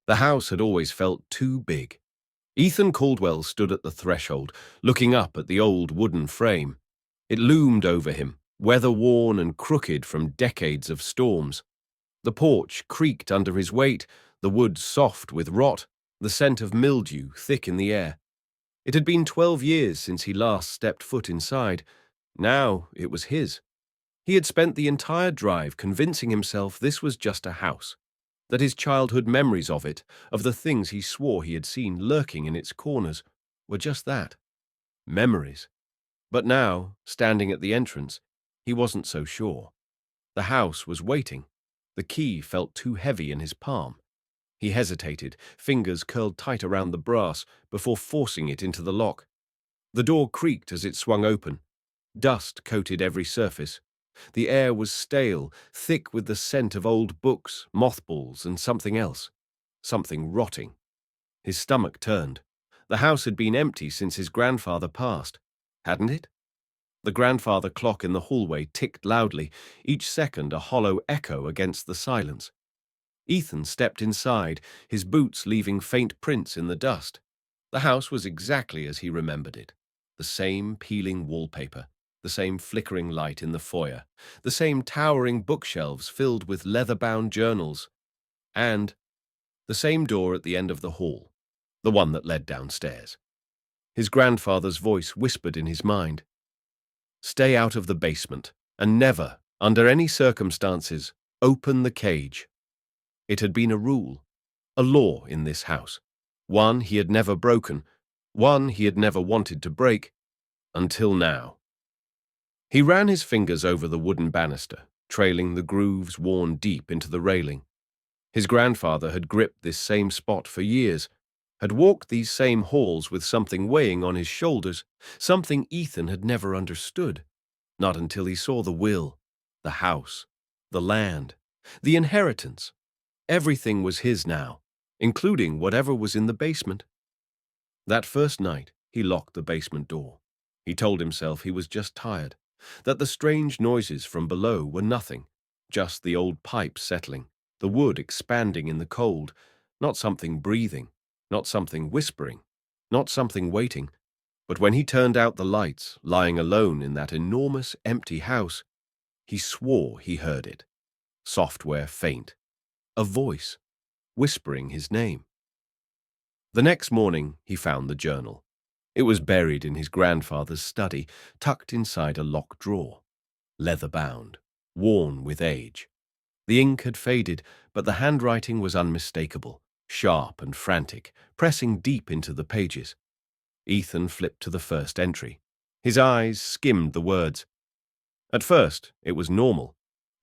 The house had always felt too big. Ethan Caldwell stood at the threshold, looking up at the old wooden frame. It loomed over him, weather-worn and crooked from decades of storms. The porch creaked under his weight, the wood soft with rot, the scent of mildew thick in the air. It had been 12 years since he last stepped foot inside. Now it was his. He had spent the entire drive convincing himself this was just a house, that his childhood memories of it, of the things he swore he had seen lurking in its corners, were just that, memories. But now, standing at the entrance, he wasn't so sure. The house was waiting. The key felt too heavy in his palm. He hesitated, fingers curled tight around the brass, before forcing it into the lock. The door creaked as it swung open. Dust coated every surface. The air was stale, thick with the scent of old books, mothballs, and something else. Something rotting. His stomach turned. The house had been empty since his grandfather passed, hadn't it? The grandfather clock in the hallway ticked loudly, each second a hollow echo against the silence. Ethan stepped inside, his boots leaving faint prints in the dust. The house was exactly as he remembered it. The same peeling wallpaper, the same flickering light in the foyer, the same towering bookshelves filled with leather-bound journals, and the same door at the end of the hall, the one that led downstairs. His grandfather's voice whispered in his mind, "Stay out of the basement, and never, under any circumstances, open the cage." It had been a rule, a law in this house, one he had never broken, one he had never wanted to break, until now. He ran his fingers over the wooden banister, trailing the grooves worn deep into the railing. His grandfather had gripped this same spot for years, had walked these same halls with something weighing on his shoulders, something Ethan had never understood, not until he saw the will, the house, the land, the inheritance. Everything was his now, including whatever was in the basement. That first night, he locked the basement door. He told himself he was just tired, that the strange noises from below were nothing, just the old pipes settling, the wood expanding in the cold, not something breathing, not something whispering, not something waiting. But when he turned out the lights, lying alone in that enormous empty house, he swore he heard it. Software faint. A voice, whispering his name. The next morning, he found the journal. It was buried in his grandfather's study, tucked inside a locked drawer. Leather-bound, worn with age. The ink had faded, but the handwriting was unmistakable, sharp and frantic, pressing deep into the pages. Ethan flipped to the first entry. His eyes skimmed the words. At first, it was normal.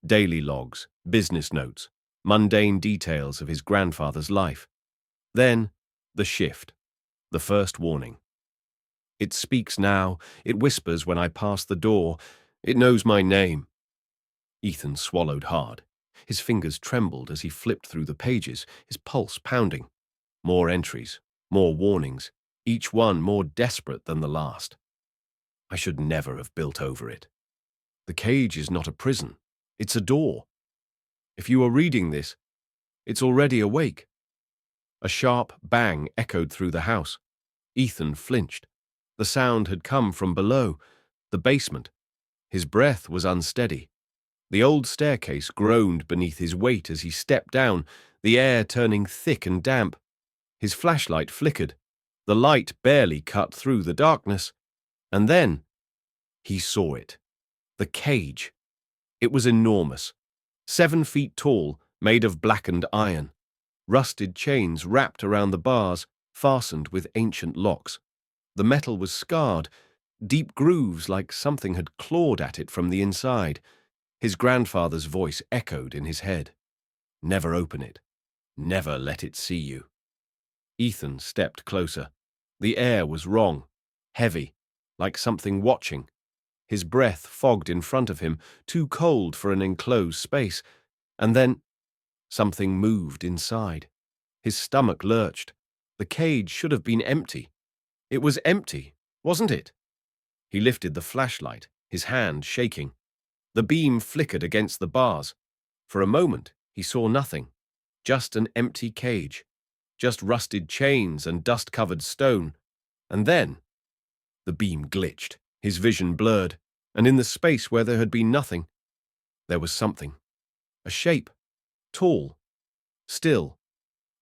Daily logs, business notes, mundane details of his grandfather's life. Then, the shift, the first warning. It speaks now, it whispers when I pass the door, it knows my name. Ethan swallowed hard. His fingers trembled as he flipped through the pages, his pulse pounding. More entries, more warnings, each one more desperate than the last. I should never have built over it. The cage is not a prison, it's a door. If you are reading this, it's already awake. A sharp bang echoed through the house. Ethan flinched. The sound had come from below, the basement. His breath was unsteady. The old staircase groaned beneath his weight as he stepped down, the air turning thick and damp. His flashlight flickered. The light barely cut through the darkness. And then, he saw it. The cage. It was enormous. 7 feet tall, made of blackened iron. Rusted chains wrapped around the bars, fastened with ancient locks. The metal was scarred, deep grooves like something had clawed at it from the inside. His grandfather's voice echoed in his head. Never open it. Never let it see you. Ethan stepped closer. The air was wrong, heavy, like something watching. His breath fogged in front of him, too cold for an enclosed space. And then, something moved inside. His stomach lurched. The cage should have been empty. It was empty, wasn't it? He lifted the flashlight, his hand shaking. The beam flickered against the bars. For a moment, he saw nothing, just an empty cage. just rusted chains and dust-covered stone. And then the beam glitched, his vision blurred, and in the space where there had been nothing, there was something. A shape, tall, still,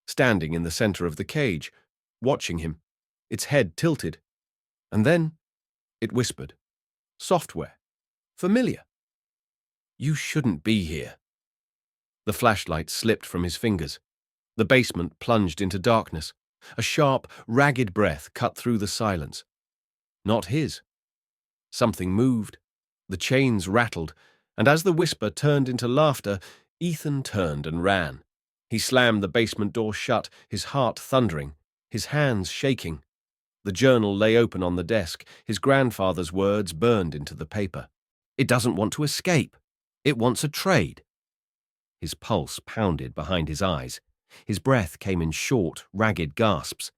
standing in the center of the cage, watching him, its head tilted. And then it whispered, software, familiar. You shouldn't be here. The flashlight slipped from his fingers. The basement plunged into darkness. A sharp, ragged breath cut through the silence. Not his. Something moved. The chains rattled, and as the whisper turned into laughter, Ethan turned and ran. He slammed the basement door shut, his heart thundering, his hands shaking. The journal lay open on the desk, his grandfather's words burned into the paper. It doesn't want to escape. It wants a trade. His pulse pounded behind his eyes. His breath came in short, ragged gasps.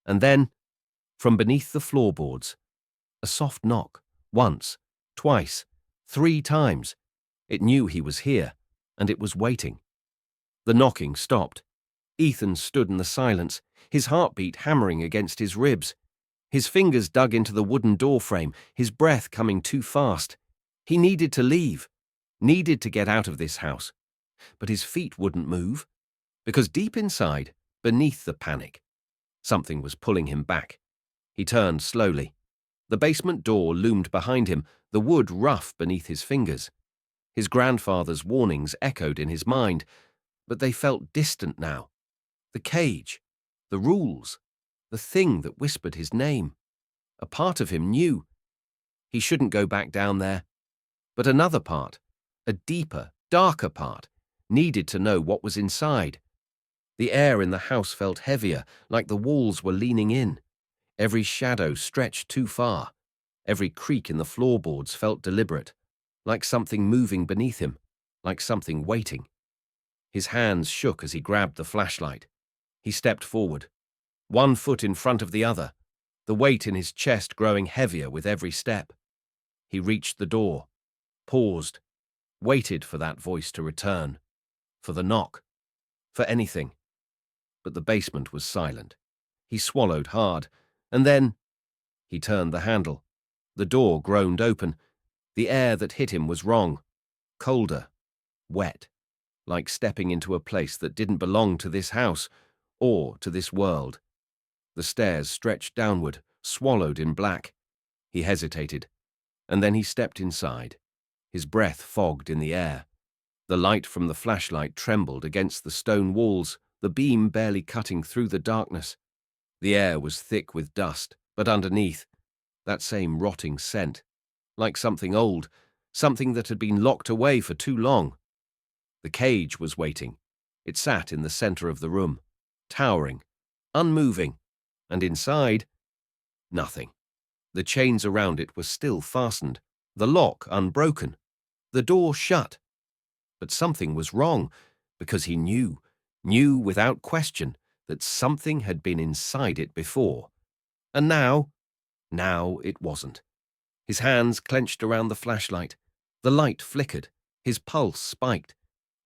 And then, from beneath the floorboards, a soft knock, once, twice, 3 times. It knew he was here, and it was waiting. The knocking stopped. Ethan stood in the silence, his heartbeat hammering against his ribs. His fingers dug into the wooden doorframe, his breath coming too fast. He needed to leave, needed to get out of this house. But his feet wouldn't move, because deep inside, beneath the panic, something was pulling him back. He turned slowly. The basement door loomed behind him, the wood rough beneath his fingers. His grandfather's warnings echoed in his mind, but they felt distant now. The cage, the rules, the thing that whispered his name. A part of him knew. He shouldn't go back down there. But another part, a deeper, darker part, needed to know what was inside. The air in the house felt heavier, like the walls were leaning in. Every shadow stretched too far. Every creak in the floorboards felt deliberate, like something moving beneath him, like something waiting. His hands shook as he grabbed the flashlight. He stepped forward, 1 foot in front of the other, the weight in his chest growing heavier with every step. He reached the door, paused, waited for that voice to return, for the knock, for anything. But the basement was silent. He swallowed hard, and then he turned the handle. The door groaned open. The air that hit him was wrong, colder, wet, like stepping into a place that didn't belong to this house or to this world. The stairs stretched downward, swallowed in black. He hesitated, and then he stepped inside. His breath fogged in the air. The light from the flashlight trembled against the stone walls, the beam barely cutting through the darkness. The air was thick with dust, but underneath, that same rotting scent, like something old, something that had been locked away for too long. The cage was waiting. It sat in the center of the room, towering, unmoving, and inside, nothing. The chains around it were still fastened, the lock unbroken, the door shut. But something was wrong, because he knew without question, that something had been inside it before. And now it wasn't. His hands clenched around the flashlight. The light flickered, his pulse spiked,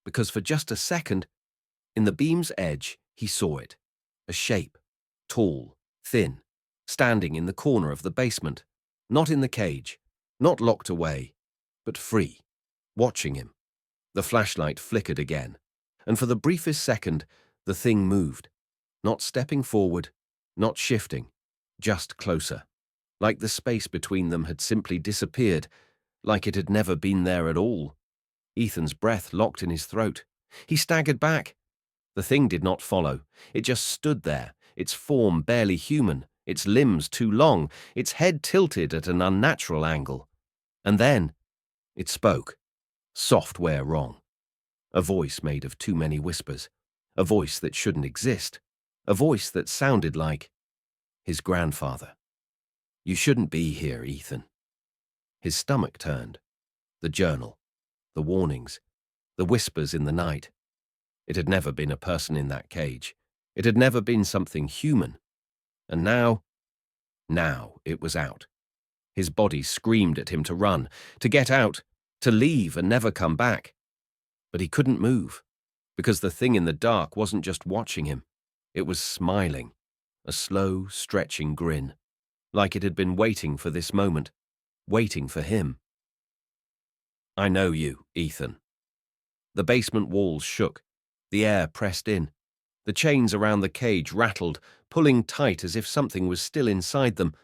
because for just a second, in the beam's edge, he saw it. A shape, tall, thin, standing in the corner of the basement, not in the cage, not locked away, but free, watching him. The flashlight flickered again, and for the briefest second, the thing moved, not stepping forward, not shifting, just closer, like the space between them had simply disappeared, like it had never been there at all. Ethan's breath locked in his throat. He staggered back. The thing did not follow. It just stood there, its form barely human, its limbs too long, its head tilted at an unnatural angle. And then it spoke. Software wrong. A voice made of too many whispers. A voice that shouldn't exist. A voice that sounded like his grandfather. You shouldn't be here, Ethan. His stomach turned. The journal. The warnings. The whispers in the night. It had never been a person in that cage. It had never been something human. And now it was out. His body screamed at him to run, to get out, to leave and never come back. But he couldn't move, because the thing in the dark wasn't just watching him. It was smiling, a slow, stretching grin, like it had been waiting for this moment, waiting for him. "I know you, Ethan." The basement walls shook. The air pressed in. The chains around the cage rattled, pulling tight as if something was still inside them,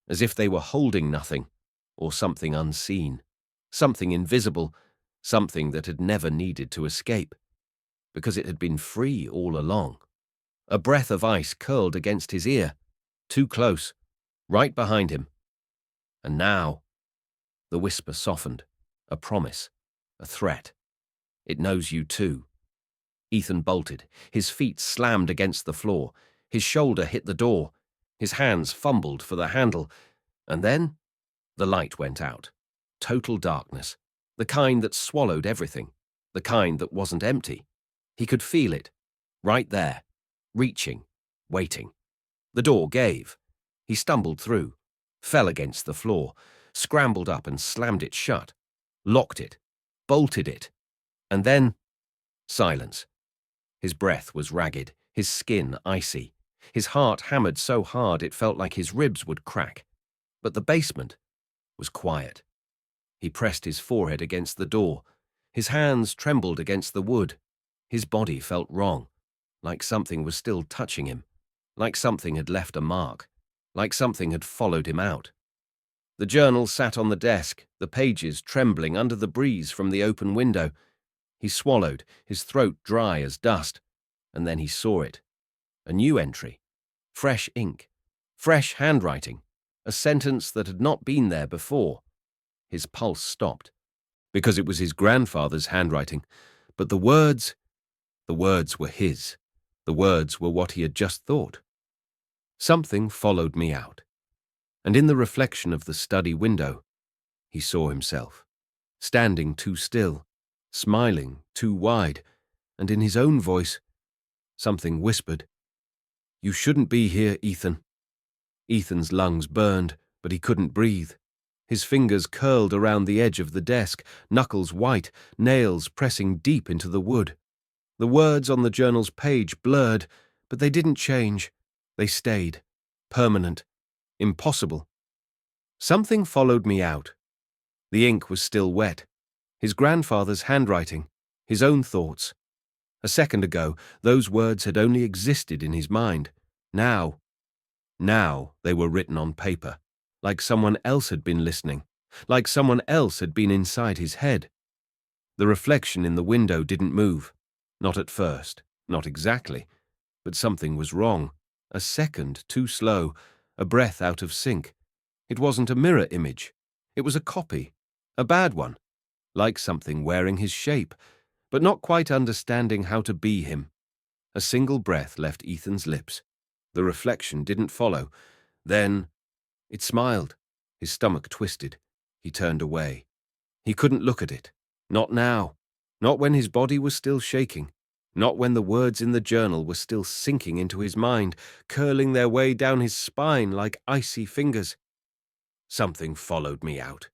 as if they were holding nothing, or something unseen, something invisible, something that had never needed to escape, because it had been free all along. A breath of ice curled against his ear, too close, right behind him. And now, the whisper softened, a promise, a threat. "It knows you too." Ethan bolted, his feet slammed against the floor, his shoulder hit the door, his hands fumbled for the handle, and then the light went out. Total darkness, the kind that swallowed everything, the kind that wasn't empty. He could feel it, right there, reaching, waiting. The door gave. He stumbled through, fell against the floor, scrambled up and slammed it shut, locked it, bolted it, and then silence. His breath was ragged, his skin icy, his heart hammered so hard it felt like his ribs would crack. But the basement was quiet. He pressed his forehead against the door. His hands trembled against the wood. His body felt wrong, like something was still touching him, like something had left a mark, like something had followed him out. The journal sat on the desk, the pages trembling under the breeze from the open window. He swallowed, his throat dry as dust, and then he saw it. A new entry. Fresh ink. Fresh handwriting. A sentence that had not been there before. His pulse stopped, because it was his grandfather's handwriting, but the words were his. The words were what he had just thought. "Something followed me out." And in the reflection of the study window, he saw himself, standing too still, smiling too wide, and in his own voice, something whispered, "You shouldn't be here, Ethan." Ethan's lungs burned, but he couldn't breathe. His fingers curled around the edge of the desk, knuckles white, nails pressing deep into the wood. The words on the journal's page blurred, but they didn't change. They stayed, permanent, impossible. Something followed me out. The ink was still wet. His grandfather's handwriting, his own thoughts. A second ago, those words had only existed in his mind. Now they were written on paper, like someone else had been listening, like someone else had been inside his head. The reflection in the window didn't move. Not at first, not exactly, but something was wrong. A second too slow, a breath out of sync. It wasn't a mirror image. It was a copy, a bad one, like something wearing his shape, but not quite understanding how to be him. A single breath left Ethan's lips. The reflection didn't follow. Then it smiled. His stomach twisted. He turned away. He couldn't look at it. Not now. Not when his body was still shaking. Not when the words in the journal were still sinking into his mind, curling their way down his spine like icy fingers. Something followed me out.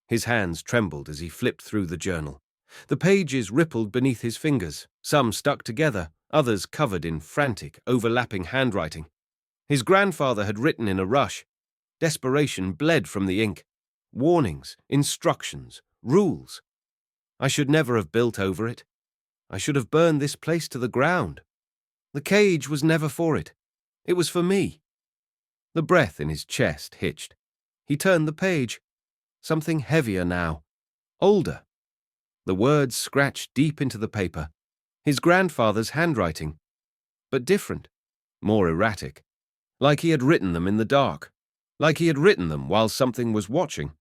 His hands trembled as he flipped through the journal. The pages rippled beneath his fingers, some stuck together, others covered in frantic, overlapping handwriting. His grandfather had written in a rush. Desperation bled from the ink. Warnings, instructions, rules. I should never have built over it. I should have burned this place to the ground. The cage was never for it. It was for me. The breath in his chest hitched. He turned the page. Something heavier now. Older. The words scratched deep into the paper. His grandfather's handwriting. But different. More erratic. Like he had written them in the dark. Like he had written them while something was watching.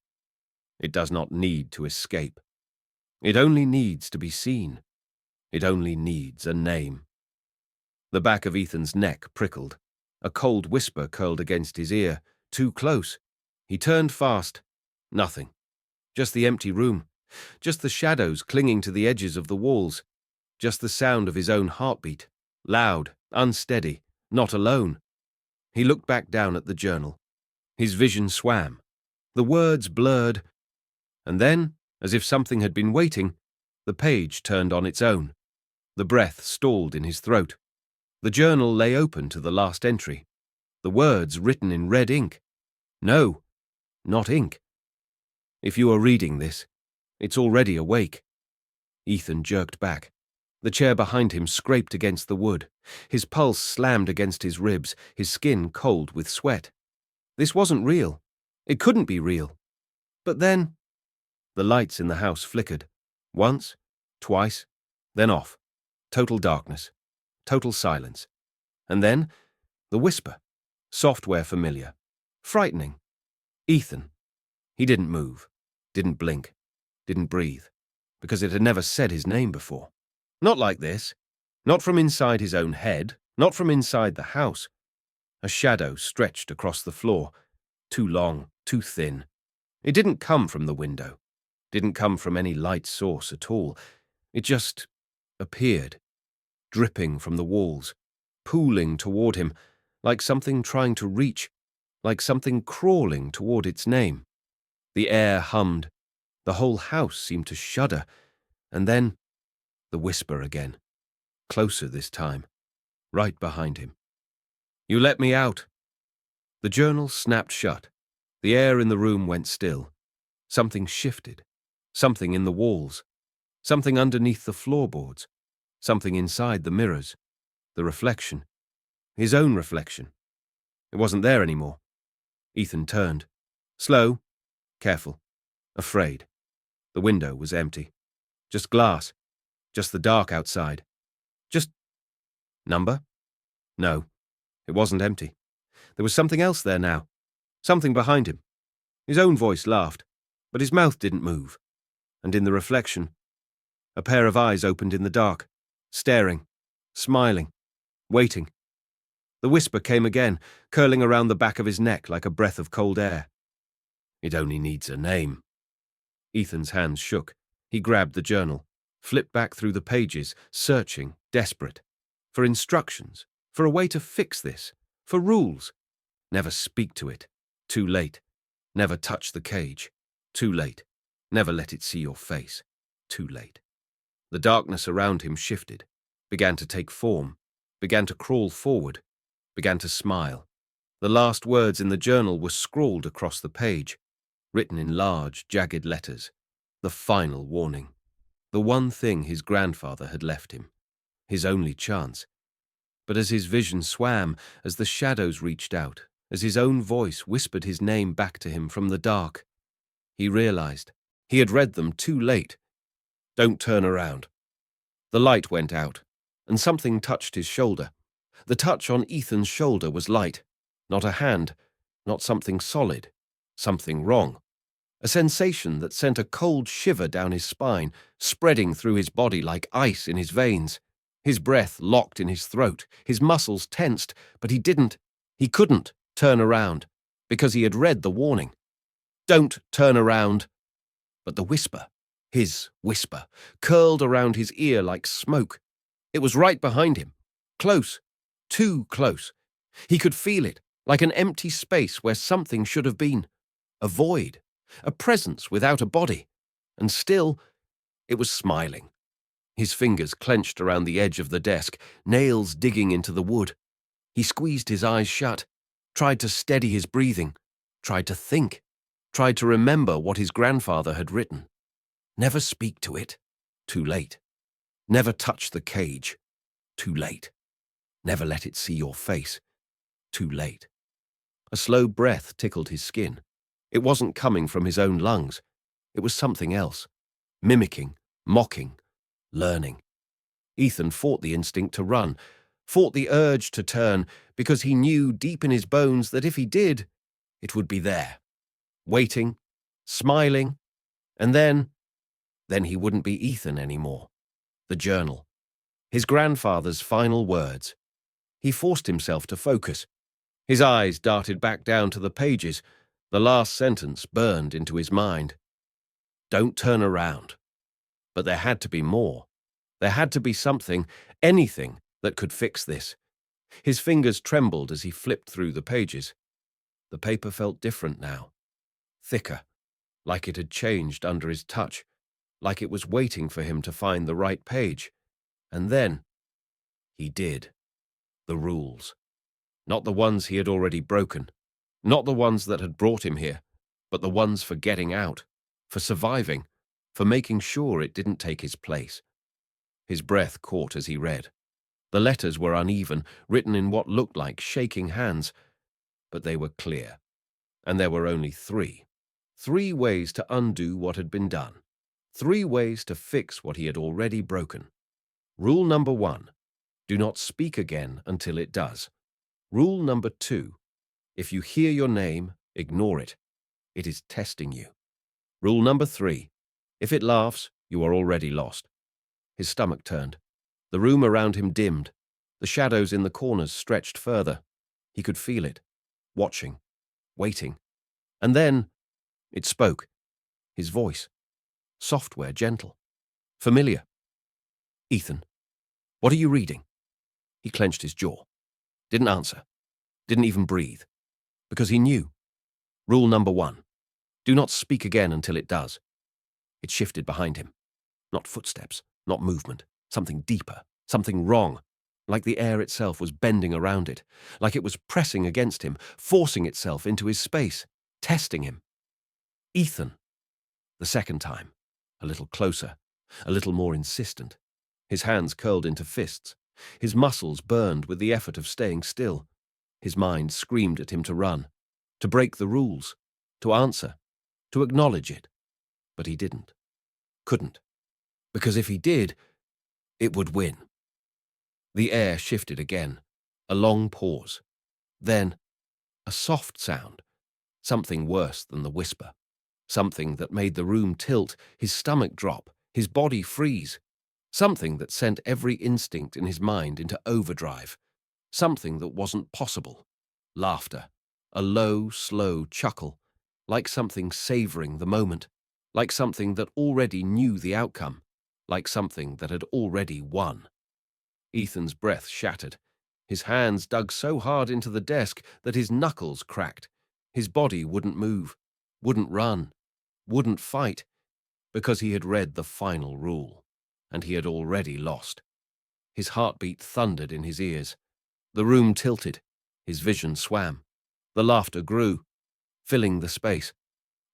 It does not need to escape. It only needs to be seen. It only needs a name. The back of Ethan's neck prickled. A cold whisper curled against his ear. Too close. He turned fast. Nothing. Just the empty room. Just the shadows clinging to the edges of the walls. Just the sound of his own heartbeat. Loud, unsteady, not alone. He looked back down at the journal. His vision swam. The words blurred. And then, as if something had been waiting, the page turned on its own. The breath stalled in his throat. The journal lay open to the last entry. The words written in red ink. No, not ink. If you are reading this, it's already awake. Ethan jerked back. The chair behind him scraped against the wood. His pulse slammed against his ribs, his skin cold with sweat. This wasn't real. It couldn't be real. But then, the lights in the house flickered. Once, twice, then off. Total darkness. Total silence. And then, the whisper. Software familiar. Frightening. Ethan. He didn't move. Didn't blink. Didn't breathe. Because it had never said his name before. Not like this. Not from inside his own head. Not from inside the house. A shadow stretched across the floor. Too long, too thin. It didn't come from the window. Didn't come from any light source at all. It just appeared, dripping from the walls, pooling toward him, like something trying to reach, like something crawling toward its name. The air hummed. The whole house seemed to shudder. And then, the whisper again. Closer this time. Right behind him. You let me out. The journal snapped shut. The air in the room went still. Something shifted. Something in the walls. Something underneath the floorboards. Something inside the mirrors. The reflection. His own reflection. It wasn't there anymore. Ethan turned. Slow. Careful. Afraid. The window was empty. Just glass. Just the dark outside. Just... Number? No. It wasn't empty. There was something else there now. Something behind him. His own voice laughed, but his mouth didn't move. And in the reflection, a pair of eyes opened in the dark, staring, smiling, waiting. The whisper came again, curling around the back of his neck like a breath of cold air. It only needs a name. Ethan's hands shook. He grabbed the journal, flipped back through the pages, searching, desperate. For instructions, for a way to fix this, for rules. Never speak to it. Too late. Never touch the cage. Too late. Never let it see your face. Too late. The darkness around him shifted, began to take form, began to crawl forward, began to smile. The last words in the journal were scrawled across the page, written in large, jagged letters. The final warning. The one thing his grandfather had left him. His only chance. But as his vision swam, as the shadows reached out, as his own voice whispered his name back to him from the dark, he realized he had read them too late. Don't turn around. The light went out, and something touched his shoulder. The touch on Ethan's shoulder was light, not a hand, not something solid, something wrong. A sensation that sent a cold shiver down his spine, spreading through his body like ice in his veins. His breath locked in his throat, his muscles tensed, but he couldn't turn around, because he had read the warning. Don't turn around. But the whisper, his whisper, curled around his ear like smoke. It was right behind him, close, too close. He could feel it, like an empty space where something should have been. A void, a presence without a body. And still, it was smiling. His fingers clenched around the edge of the desk, nails digging into the wood. He squeezed his eyes shut, tried to steady his breathing, tried to think, tried to remember what his grandfather had written. Never speak to it. Too late. Never touch the cage. Too late. Never let it see your face. Too late. A slow breath tickled his skin. It wasn't coming from his own lungs. It was something else. Mimicking, mocking, learning. Ethan fought the instinct to run, fought the urge to turn, because he knew deep in his bones that if he did, it would be there. Waiting, smiling, and then he wouldn't be Ethan anymore. The journal. His grandfather's final words. He forced himself to focus. His eyes darted back down to the pages. The last sentence burned into his mind. Don't turn around. But there had to be more. There had to be something, anything, that could fix this. His fingers trembled as he flipped through the pages. The paper felt different now. Thicker, like it had changed under his touch, like it was waiting for him to find the right page. And then, he did. The rules. Not the ones he had already broken. Not the ones that had brought him here, but the ones for getting out, for surviving, for making sure it didn't take his place. His breath caught as he read. The letters were uneven, written in what looked like shaking hands, but they were clear. And there were only three. 3 ways to undo what had been done. 3 ways to fix what he had already broken. Rule number 1, do not speak again until it does. Rule number 2, if you hear your name, ignore it. It is testing you. Rule number 3, if it laughs, you are already lost. His stomach turned. The room around him dimmed. The shadows in the corners stretched further. He could feel it, watching, waiting. And then it spoke. His voice. Software, gentle. Familiar. Ethan, what are you reading? He clenched his jaw. Didn't answer. Didn't even breathe. Because he knew. Rule number 1. Do not speak again until it does. It shifted behind him. Not footsteps, not movement. Something deeper, something wrong. Like the air itself was bending around it. Like it was pressing against him, forcing itself into his space, testing him. Ethan. The second time. A little closer, a little more insistent. His hands curled into fists. His muscles burned with the effort of staying still. His mind screamed at him to run, to break the rules, to answer, to acknowledge it. But he didn't. Couldn't. Because if he did, it would win. The air shifted again. A long pause. Then, a soft sound. Something worse than the whisper. Something that made the room tilt, his stomach drop, his body freeze. Something that sent every instinct in his mind into overdrive. Something that wasn't possible. Laughter. A low, slow chuckle. Like something savoring the moment. Like something that already knew the outcome. Like something that had already won. Ethan's breath shattered. His hands dug so hard into the desk that his knuckles cracked. His body wouldn't move, wouldn't run, wouldn't fight, because he had read the final rule, and he had already lost. His heartbeat thundered in his ears. The room tilted. His vision swam. The laughter grew, filling the space,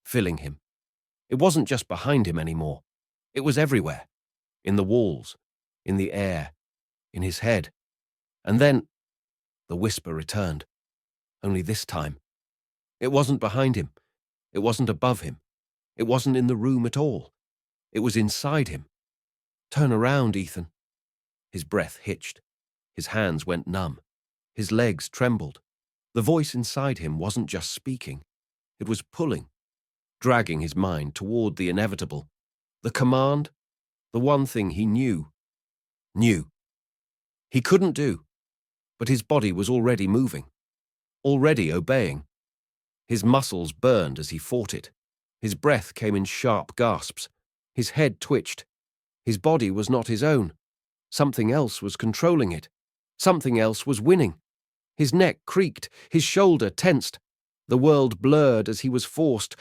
filling him. It wasn't just behind him anymore. It was everywhere. In the walls, in the air, in his head. And then the whisper returned. Only this time. It wasn't behind him. It wasn't above him. It wasn't in the room at all. It was inside him. Turn around, Ethan. His breath hitched. His hands went numb. His legs trembled. The voice inside him wasn't just speaking. It was pulling, dragging his mind toward the inevitable. The command, the one thing he knew. He couldn't do, but his body was already moving, already obeying. His muscles burned as he fought it. His breath came in sharp gasps. His head twitched. His body was not his own. Something else was controlling it. Something else was winning. His neck creaked. His shoulder tensed. The world blurred as he was forced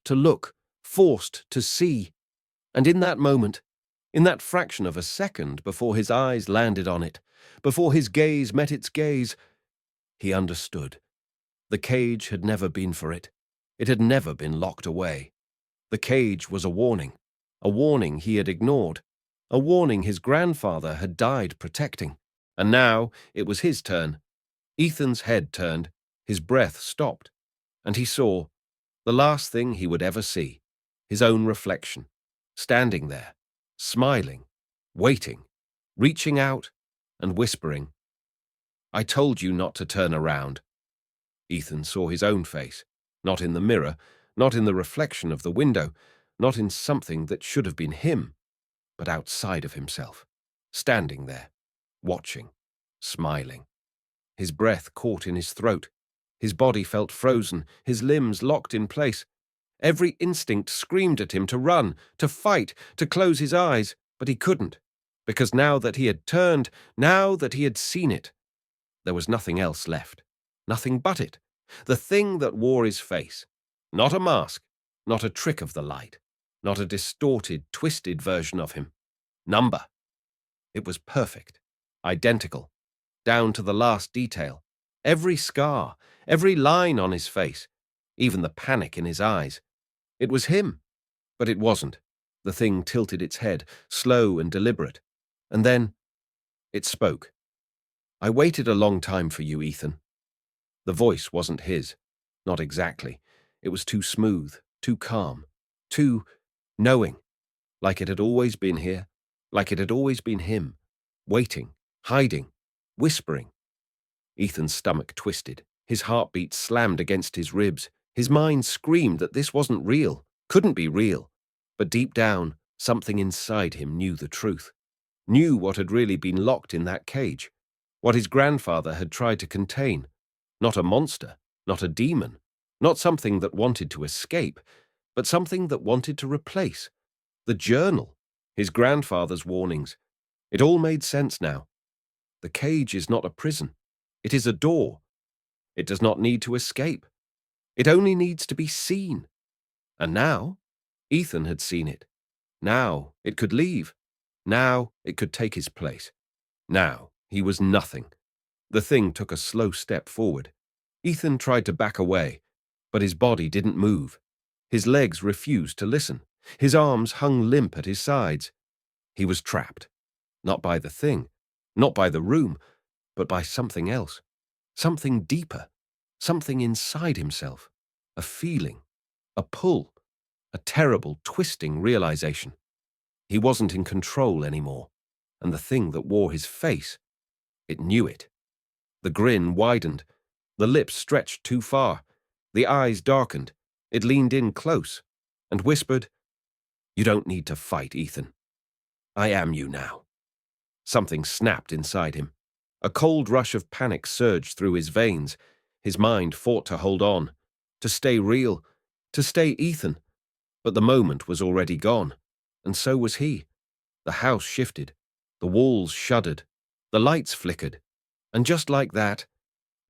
to look, forced to see. And in that moment, in that fraction of a second before his eyes landed on it, before his gaze met its gaze, he understood. The cage had never been for it. It had never been locked away. The cage was a warning he had ignored, a warning his grandfather had died protecting. And now it was his turn. Ethan's head turned, his breath stopped, and he saw the last thing he would ever see, his own reflection, standing there, smiling, waiting, reaching out and whispering, "I told you not to turn around." Ethan saw his own face, not in the mirror, not in the reflection of the window, not in something that should have been him, but outside of himself, standing there, watching, smiling. His breath caught in his throat. His body felt frozen, his limbs locked in place. Every instinct screamed at him to run, to fight, to close his eyes, but he couldn't, because now that he had turned, now that he had seen it, there was nothing else left, nothing but it, the thing that wore his face, not a mask, not a trick of the light, not a distorted, twisted version of him. Number. It was perfect, identical, down to the last detail. Every scar, every line on his face, even the panic in his eyes. It was him, but it wasn't. The thing tilted its head, slow and deliberate. And then it spoke. "I waited a long time for you, Ethan." The voice wasn't his. Not exactly. It was too smooth, too calm, too knowing, like it had always been here, like it had always been him, waiting, hiding, whispering. Ethan's stomach twisted. His heartbeat slammed against his ribs. His mind screamed that this wasn't real, couldn't be real. But deep down, something inside him knew the truth, knew what had really been locked in that cage, what his grandfather had tried to contain. Not a monster, not a demon, not something that wanted to escape, but something that wanted to replace. The journal, his grandfather's warnings. It all made sense now. The cage is not a prison. It is a door. It does not need to escape. It only needs to be seen. And now, Ethan had seen it. Now it could leave. Now it could take his place. Now he was nothing. The thing took a slow step forward. Ethan tried to back away, but his body didn't move. His legs refused to listen. His arms hung limp at his sides. He was trapped. Not by the thing, not by the room, but by something else. Something deeper. Something inside himself. A feeling. A pull. A terrible, twisting realization. He wasn't in control anymore. And the thing that wore his face, it knew it. The grin widened. The lips stretched too far. The eyes darkened. It leaned in close and whispered, "You don't need to fight, Ethan. I am you now." Something snapped inside him. A cold rush of panic surged through his veins. His mind fought to hold on, to stay real, to stay Ethan. But the moment was already gone, and so was he. The house shifted. The walls shuddered. The lights flickered. And just like that,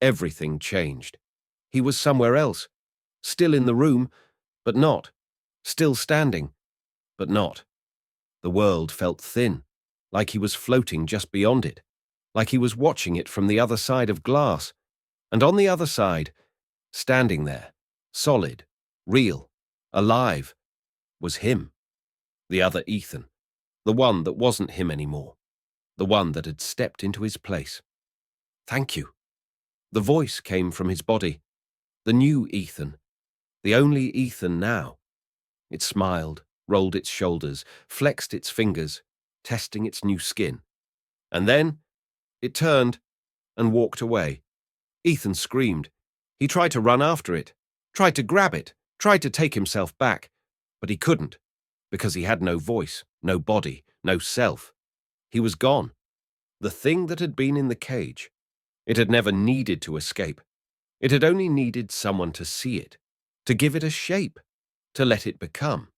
everything changed. He was somewhere else, still in the room, but not. Still standing, but not. The world felt thin, like he was floating just beyond it, like he was watching it from the other side of glass. And on the other side, standing there, solid, real, alive, was him. The other Ethan. The one that wasn't him anymore. The one that had stepped into his place. "Thank you." The voice came from his body. The new Ethan. The only Ethan now. It smiled, rolled its shoulders, flexed its fingers, testing its new skin. And then it turned and walked away. Ethan screamed. He tried to run after it, tried to grab it, tried to take himself back, but he couldn't, because he had no voice, no body, no self. He was gone. The thing that had been in the cage. It had never needed to escape. It had only needed someone to see it, to give it a shape, to let it become.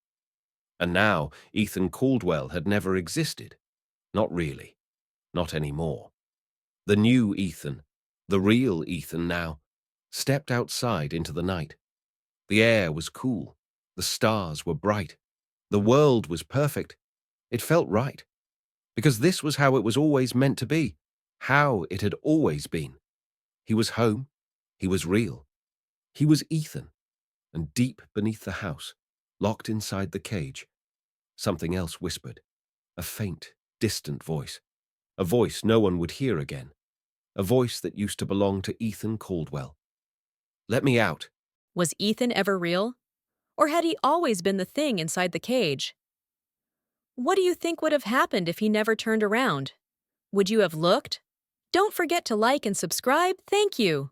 And now Ethan Caldwell had never existed. Not really. Not anymore. The new Ethan, the real Ethan now, stepped outside into the night. The air was cool. The stars were bright. The world was perfect. It felt right. Because this was how it was always meant to be, how it had always been. He was home. He was real. He was Ethan. And deep beneath the house, locked inside the cage, something else whispered. A faint, distant voice. A voice no one would hear again. A voice that used to belong to Ethan Caldwell. "Let me out." Was Ethan ever real? Or had he always been the thing inside the cage? What do you think would have happened if he never turned around? Would you have looked? Don't forget to like and subscribe. Thank you.